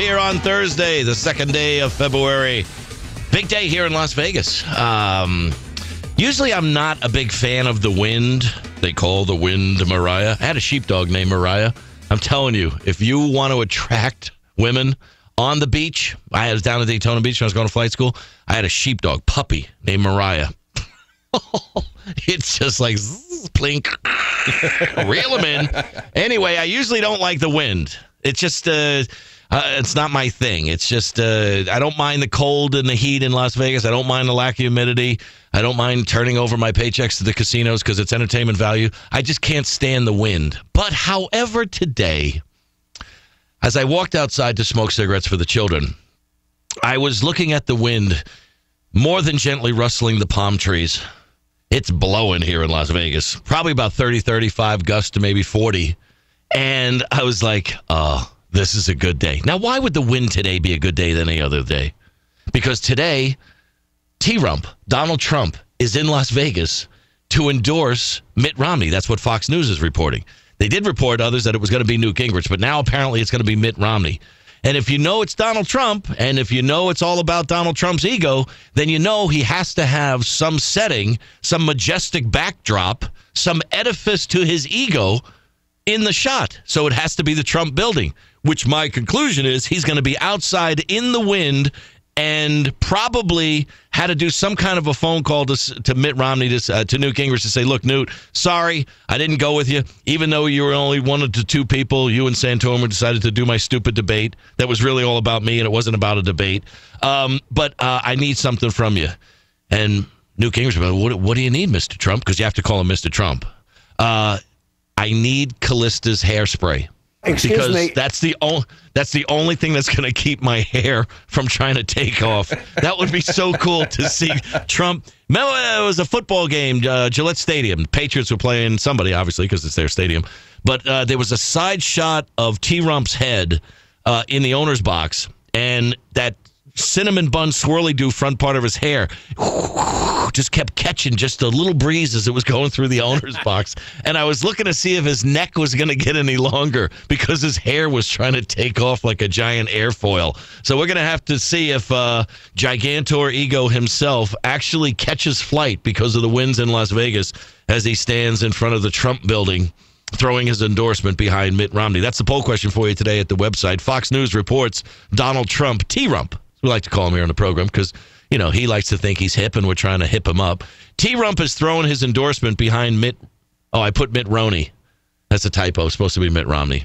here on Thursday, the second day of February. Big day here in Las Vegas. Usually I'm not a big fan of the wind. They call the wind Mariah. I had a sheepdog named Mariah. I'm telling you, if you want to attract women on the beach, I was down at Daytona Beach when I was going to flight school. I had a sheepdog puppy named Mariah. It's just like plink, reel them in. Anyway, I usually don't like the wind. It's just, it's not my thing. It's just, I don't mind the cold and the heat in Las Vegas. I don't mind the lack of humidity. I don't mind turning over my paychecks to the casinos because it's entertainment value. I just can't stand the wind. But however, today, as I walked outside to smoke cigarettes for the children, I was looking at the wind more than gently rustling the palm trees. It's blowing here in Las Vegas, probably about 30, 35 gusts to maybe 40. And I was like, oh, this is a good day. Now, why would the wind today be a good day than any other day? Because today, T-Rump, Donald Trump, is in Las Vegas to endorse Mitt Romney. That's what Fox News is reporting. They did report others that it was going to be Newt Gingrich, but now apparently it's going to be Mitt Romney. And if you know it's Donald Trump, and if you know it's all about Donald Trump's ego, then you know he has to have some setting, some majestic backdrop, some edifice to his ego in the shot. So it has to be the Trump building, which my conclusion is he's going to be outside in the wind and probably had to do some kind of a phone call to Mitt Romney, to Newt Gingrich, to say, look, Newt, sorry, I didn't go with you. Even though you were only one of the two people, you and Santorum decided to do my stupid debate that was really all about me, and it wasn't about a debate. But I need something from you. And Newt Gingrich, what do you need, Mr. Trump? Because you have to call him Mr. Trump. I need Callista's hairspray. Excuse me. That's the only thing that's going to keep my hair from trying to take off. That would be so cool to see Trump. Remember, it was a football game, Gillette Stadium. Patriots were playing somebody, obviously, because it's their stadium. But there was a side shot of T-Rump's head in the owner's box, and that cinnamon bun swirly-do front part of his hair just kept catching just a little breeze as it was going through the owner's box. And I was looking to see if his neck was going to get any longer because his hair was trying to take off like a giant airfoil. So we're going to have to see if Gigantor Ego himself actually catches flight because of the winds in Las Vegas as he stands in front of the Trump building throwing his endorsement behind Mitt Romney. That's the poll question for you today at the website. Fox News reports Donald Trump, T-Rump, we like to call him here on the program because, you know, he likes to think he's hip and we're trying to hip him up. T-Rump is throwing his endorsement behind Mitt. Oh, I put Mitt Romney. That's a typo. It's supposed to be Mitt Romney.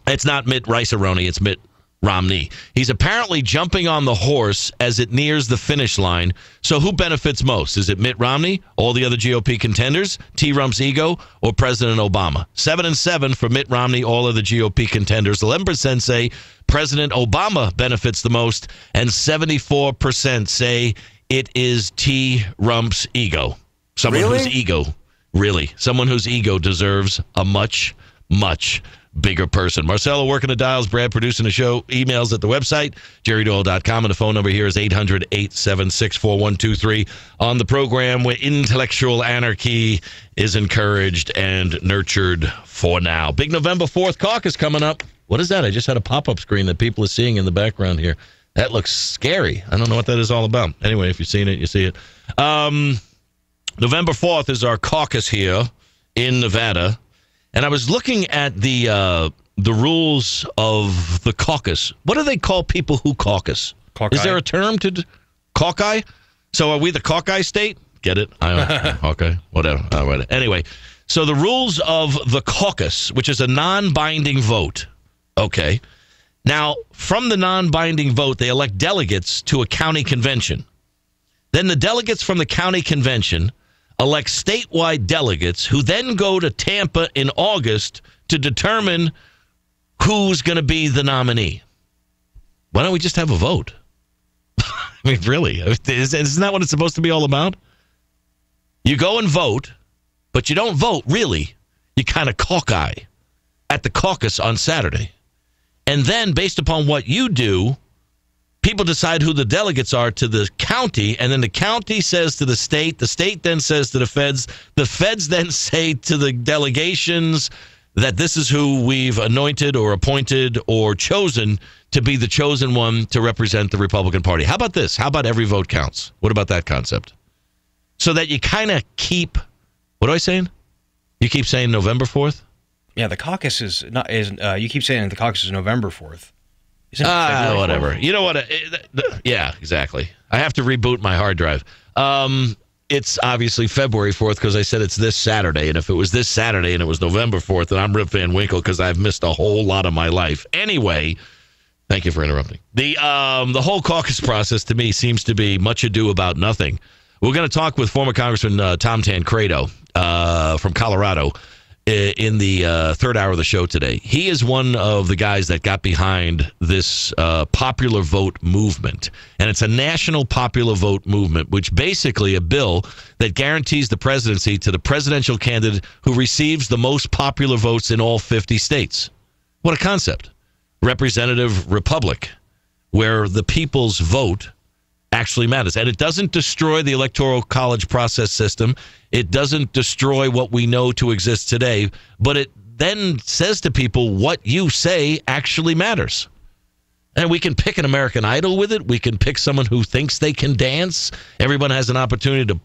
It's not Mitt Rice-A-Roni. It's Mitt Romney. He's apparently jumping on the horse as it nears the finish line. So who benefits most? Is it Mitt Romney, all the other GOP contenders, T-Rump's ego, or President Obama? 7-7 for Mitt Romney, all of the GOP contenders. 11% say President Obama benefits the most, and 74% say it is T-Rump's ego. Someone whose ego deserves a much, much bigger person. Marcelo working the dials, Brad producing the show. Emails at the website, jerrydoyle.com, and the phone number here is 800-876-4123. On the program where intellectual anarchy is encouraged and nurtured for now. Big November 4th caucus coming up. What is that? I just had a pop-up screen that people are seeing in the background here. That looks scary. I don't know what that is all about. Anyway, if you've seen it, you see it. November 4th is our caucus here in Nevada. And I was looking at the rules of the caucus. What do they call people who caucus? Caucus. Is there a term to caucus? So are we the caucus state? Get it? Okay, whatever. Anyway, so the rules of the caucus, which is a non-binding vote. Okay. Now, from the non-binding vote, they elect delegates to a county convention. Then the delegates from the county convention elect statewide delegates who then go to Tampa in August to determine who's going to be the nominee. Why don't we just have a vote? I mean, really? Isn't that what it's supposed to be all about? You go and vote, but you don't vote, really. You kind of caucus at the caucus on Saturday. And then, based upon what you do, people decide who the delegates are to the county, and then the county says to the state then says to the feds then say to the delegations, that this is who we've anointed or appointed or chosen to be the chosen one to represent the Republican Party. How about this? How about every vote counts? What about that concept? So that you kind of keep, what am I saying? You keep saying November 4th? Yeah, the caucus is not. You keep saying the caucus is November 4th. Isn't it February 4th? Whatever. You know what? Yeah, exactly. I have to reboot my hard drive. It's obviously February 4th because I said it's this Saturday. And if it was this Saturday and it was November 4th, then I'm Rip Van Winkle because I've missed a whole lot of my life. Anyway, thank you for interrupting. The whole caucus process to me seems to be much ado about nothing. We're going to talk with former Congressman Tom Tancredo from Colorado in the third hour of the show today. He is one of the guys that got behind this popular vote movement. And it's a national popular vote movement, which basically a bill that guarantees the presidency to the presidential candidate who receives the most popular votes in all 50 states. What a concept. Representative republic, where the people's vote actually matters. And it doesn't destroy the electoral college process system. It doesn't destroy what we know to exist today, but it then says to people what you say actually matters. And we can pick an American Idol with it. We can pick someone who thinks they can dance. Everyone has an opportunity to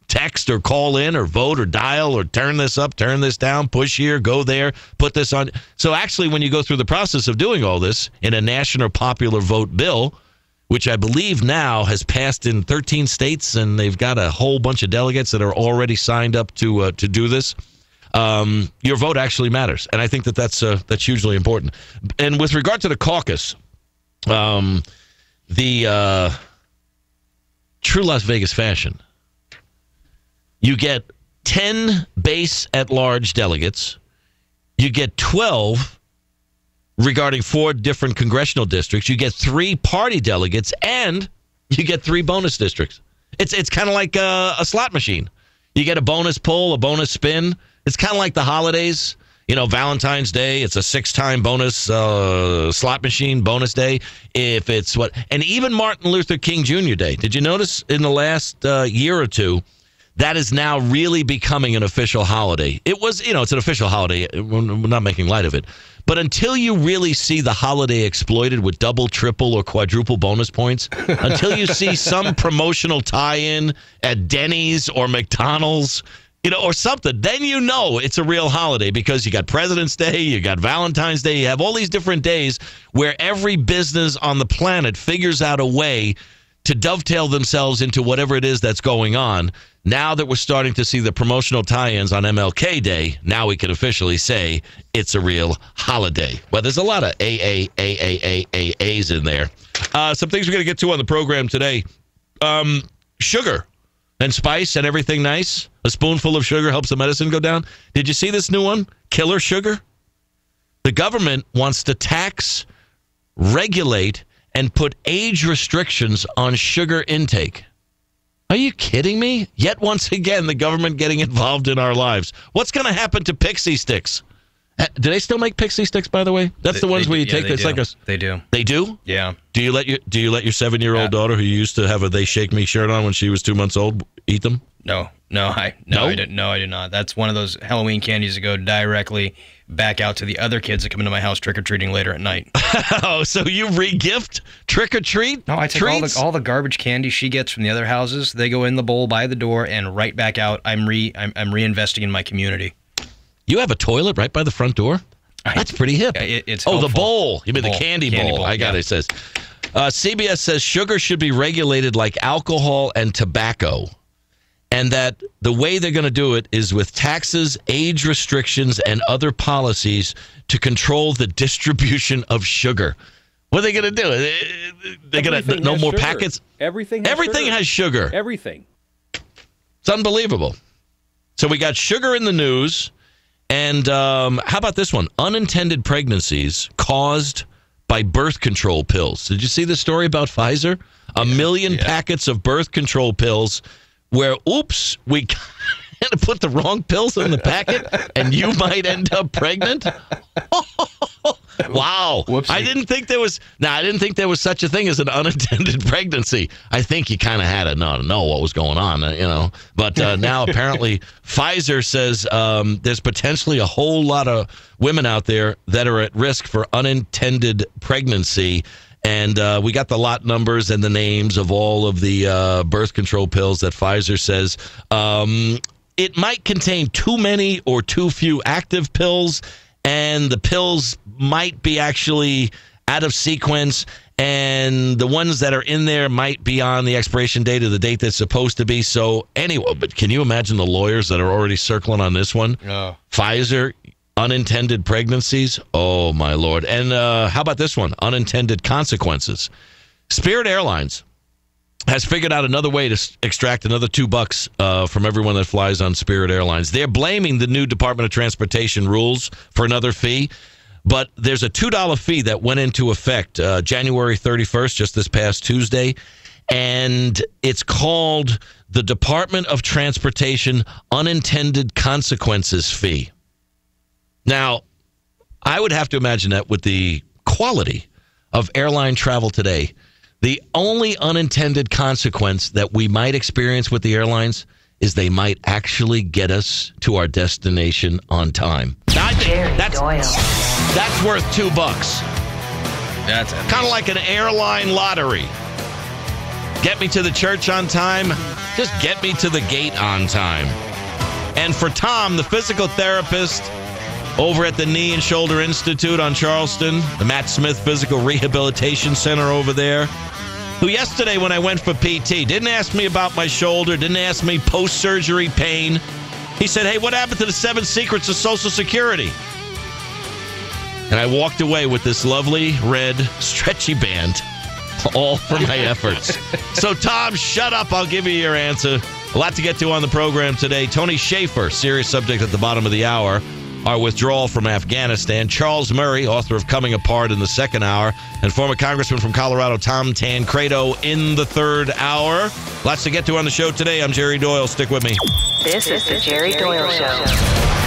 text or call in or vote or dial or turn this up, turn this down, push here, go there, put this on. So actually, when you go through the process of doing all this in a national popular vote bill, which I believe now has passed in 13 states, and they've got a whole bunch of delegates that are already signed up to do this. Your vote actually matters, and I think that's hugely important. And with regard to the caucus, the true Las Vegas fashion, you get 10 base at-large delegates, you get 12 regarding 4 different congressional districts. You get 3 party delegates, and you get 3 bonus districts. It's kind of like a slot machine. You get a bonus pull, a bonus spin. It's kind of like the holidays. You know, Valentine's Day, it's a 6-time bonus slot machine bonus day. If it's what, and even Martin Luther King Jr. Day. Did you notice in the last year or two, that is now really becoming an official holiday? It was, it's an official holiday. We're not making light of it. But until you really see the holiday exploited with double, triple, or quadruple bonus points, until you see some promotional tie-in at Denny's or McDonald's, or something, then it's a real holiday because you got President's Day, you got Valentine's Day, you have all these different days where every business on the planet figures out a way to dovetail themselves into whatever it is that's going on. Now that we're starting to see the promotional tie-ins on MLK Day, now we can officially say it's a real holiday. Well, there's a lot of A's in there. Some things we're going to get to on the program today. Sugar and spice and everything nice. A spoonful of sugar helps the medicine go down. Did you see this new one? Killer sugar? The government wants to tax, regulate, and put age restrictions on sugar intake. Are you kidding me? Yet once again, the government getting involved in our lives. What's going to happen to Pixie Sticks? Do they still make Pixie Sticks, by the way? That's the ones where you take. It's like a. They do. They do? Yeah. Do you let your 7-year-old daughter, who used to have a "They Shake Me" shirt on when she was 2 months old, eat them? No, I didn't. No, I did not. That's one of those Halloween candies that go directly back out to the other kids that come into my house trick-or-treating later at night. Oh, so you re-gift trick-or-treat? No, I take all the garbage candy she gets from the other houses. They go in the bowl by the door and right back out. I'm reinvesting in my community. You have a toilet right by the front door? That's pretty hip. It's helpful. The bowl. You mean the candy bowl. I got it. It says. CBS says sugar should be regulated like alcohol and tobacco. And that the way they're going to do it is with taxes, age restrictions, and other policies to control the distribution of sugar. What are they going to do? They're going to no more packets? Everything has sugar. Everything. It's unbelievable. So we got sugar in the news. And how about this one? Unintended pregnancies caused by birth control pills. Did you see the story about Pfizer? A million packets of birth control pills where, oops, we kind of put the wrong pills in the packet and you might end up pregnant. Wow. Whoopsie. I didn't think there was such a thing as an unintended pregnancy. I think you kind of had to know what was going on, But now apparently Pfizer says there's potentially a whole lot of women out there that are at risk for unintended pregnancy. And we got the lot numbers and the names of all of the birth control pills that Pfizer says it might contain too many or too few active pills, and the pills might be actually out of sequence, and the ones that are in there might be on the expiration date of the date that's supposed to be. So anyway, but can you imagine the lawyers that are already circling on this one? Oh. Pfizer, unintended pregnancies. Oh, my Lord. And how about this one? Unintended consequences. Spirit Airlines has figured out another way to extract another $2 from everyone that flies on Spirit Airlines. They're blaming the new Department of Transportation rules for another fee, but there's a $2 fee that went into effect January 31st, just this past Tuesday, and it's called the Department of Transportation Unintended Consequences Fee. Now, I would have to imagine that with the quality of airline travel today, the only unintended consequence that we might experience with the airlines is they might actually get us to our destination on time. Now, I think that's worth $2. That's kind of like an airline lottery. Get me to the church on time. Just get me to the gate on time. And for Tom, the physical therapist over at the Knee and Shoulder Institute on Charleston, the Matt Smith Physical Rehabilitation Center over there, who yesterday when I went for PT didn't ask me about my shoulder, didn't ask me post-surgery pain. He said, hey, what happened to the 7 secrets of Social Security? And I walked away with this lovely red stretchy band, all for my efforts. So, Tom, shut up. I'll give you your answer. A lot to get to on the program today. Tony Schaefer, serious subject at the bottom of the hour. Our withdrawal from Afghanistan. Charles Murray, author of Coming Apart in the second hour. And former Congressman from Colorado, Tom Tancredo, in the third hour. Lots to get to on the show today. I'm Jerry Doyle. Stick with me. This is the Jerry Doyle Show.